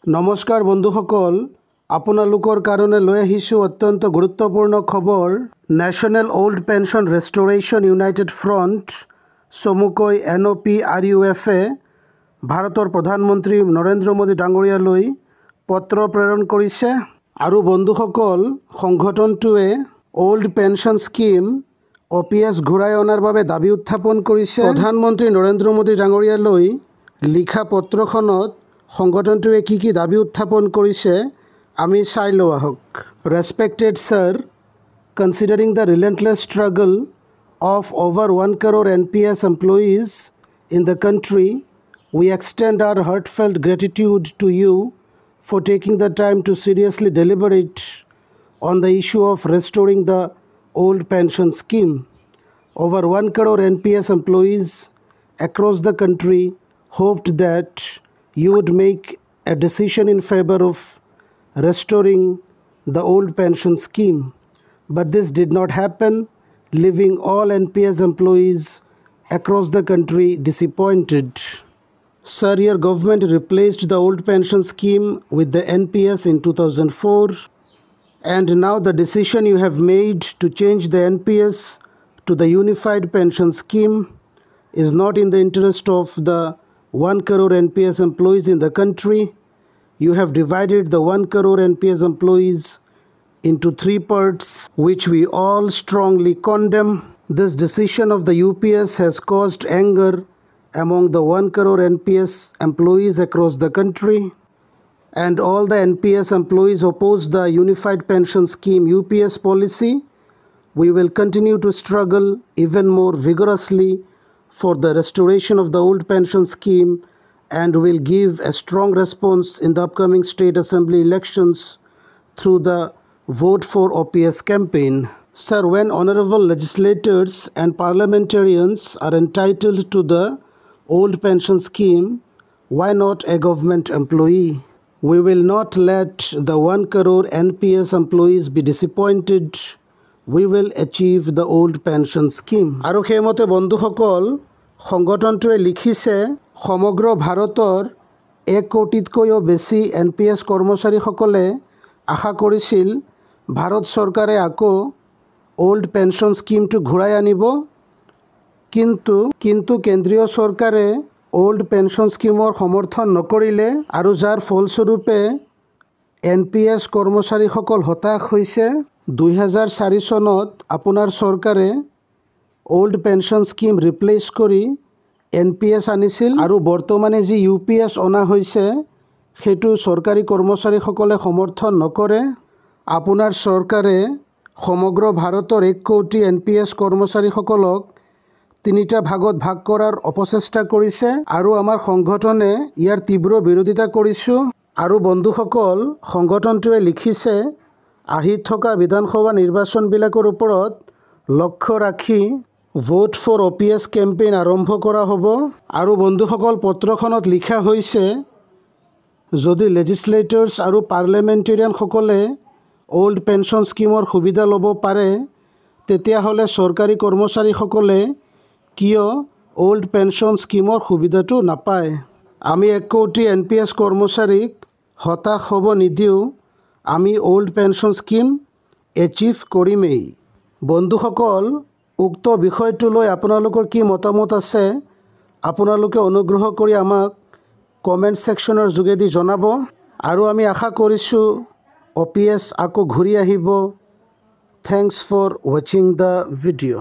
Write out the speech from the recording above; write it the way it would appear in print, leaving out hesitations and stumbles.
নমস্কাৰ বন্ধুসকল, আপোনালোকৰ কাৰণে লৈ আহিছোঁ অত্যন্ত গুৰুত্বপূৰ্ণ খবৰ। National old pension restoration united front চমুকৈ NOPRUF-এ ভাৰতৰ প্ৰধানমন্ত্ৰী নৰেন্দ্ৰ মোদী ডাঙৰীয়ালৈ পত্ৰ প্ৰেৰণ কৰিছে। আৰু বন্ধুসকল, সংগঠনটোৱে অল্ড পেঞ্চন স্কিম OPS ঘূৰাই অনাৰ বাবে দাবী উত্থাপন কৰিছে। প্ৰধানমন্ত্ৰী নৰেন্দ্ৰ মোদী ডাঙৰীয়ালৈ লিখা পত্ৰখনত সংগঠনটোৱে কি দাবী উত্থাপন কৰিছে আমি চাই লওঁ আহক। Respected sir, considering the relentless struggle of over 1 crore NPS employees in the country, we extend our heartfelt gratitude to you for taking the time to seriously deliberate on the issue of restoring the old pension scheme. Over 1 crore NPS employees across the country hoped that you would make a decision in favor of restoring the old pension scheme. But this did not happen, leaving all NPS employees across the country disappointed. Sir, your government replaced the old pension scheme with the NPS in 2004, and now the decision you have made to change the NPS to the unified pension scheme is not in the interest of the 1 crore NPS employees in the country. You have divided the 1 crore NPS employees into 3 parts, which we all strongly condemn. This decision of the UPS has caused anger among the 1 crore NPS employees across the country, and all the NPS employees oppose the unified pension scheme UPS policy. We will continue to struggle even more vigorously for the restoration of the old pension scheme, and will give a strong response in the upcoming state assembly elections through the Vote for OPS campaign. Sir, when honorable legislators and parliamentarians are entitled to the old pension scheme, why not a government employee? We will not let the 1 crore NPS employees be disappointed. We will achieve the old pension scheme. আৰু সেইমতে বন্ধুসকল, সংগঠনটোৱে লিখিছে, সমগ্ৰ ভাৰতৰ 1 কোটিতকৈও বেছি NPS কৰ্মচাৰীসকলে আশা কৰিছিল ভাৰত চৰকাৰে আকৌ অল্ড পেঞ্চন স্কিমটো ঘূৰাই আনিব, কিন্তু কেন্দ্ৰীয় চৰকাৰে অল্ড পেঞ্চন স্কিমৰ সমৰ্থন নকৰিলে, আৰু যাৰ ফলস্বৰূপে NPS কৰ্মচাৰীসকল হতাশ হৈছে। 2004 চনত আপোনাৰ চৰকাৰে অল্ড পেঞ্চন স্কিম ৰিপ্লেচ কৰি NPS আনিছিল, আৰু বৰ্তমানে যি UPS অনা হৈছে সেইটো চৰকাৰী কৰ্মচাৰীসকলে সমৰ্থন নকৰে। আপোনাৰ চৰকাৰে সমগ্ৰ ভাৰতৰ 1 কোটি NPS কৰ্মচাৰীসকলক 3টা ভাগত ভাগ কৰাৰ অপচেষ্টা কৰিছে, আৰু আমাৰ সংগঠনে ইয়াৰ তীব্ৰ বিৰোধিতা কৰিছোঁ। আৰু বন্ধুসকল, সংগঠনটোৱে লিখিছে, আহি থকা বিধানসভা নিৰ্বাচনবিলাকৰ ওপৰত লক্ষ্য ৰাখি ভোট ফৰ OPS কেম্পেইন আৰম্ভ কৰা হ'ব। আৰু বন্ধুসকল, পত্ৰখনত লিখা হৈছে, যদি লেজিছলেটৰ্ছ আৰু পাৰ্লিয়ামেণ্টেৰিয়ানসকলে অল্ড পেঞ্চন স্কিমৰ সুবিধা ল'ব পাৰে, তেতিয়াহ'লে চৰকাৰী কৰ্মচাৰীসকলে কিয় অল্ড পেঞ্চন স্কিমৰ সুবিধাটো নাপায়? আমি 1 কোটি NPS কৰ্মচাৰীক হতাশ হ'ব নিদিওঁ। আমি অল্ড পেঞ্চন স্কিম এচিভ কৰিমেই। বন্ধুসকল, উক্ত বিষয়টোলৈ আপোনালোকৰ কি মতামত আছে আপোনালোকে অনুগ্ৰহ কৰি আমাক কমেণ্ট ছেকশ্যনৰ যোগেদি জনাব, আৰু আমি আশা কৰিছোঁ OPS আকৌ ঘূৰি আহিব। থেংকছ ফৰ ৱাচিং দ্য ভিডিঅ'।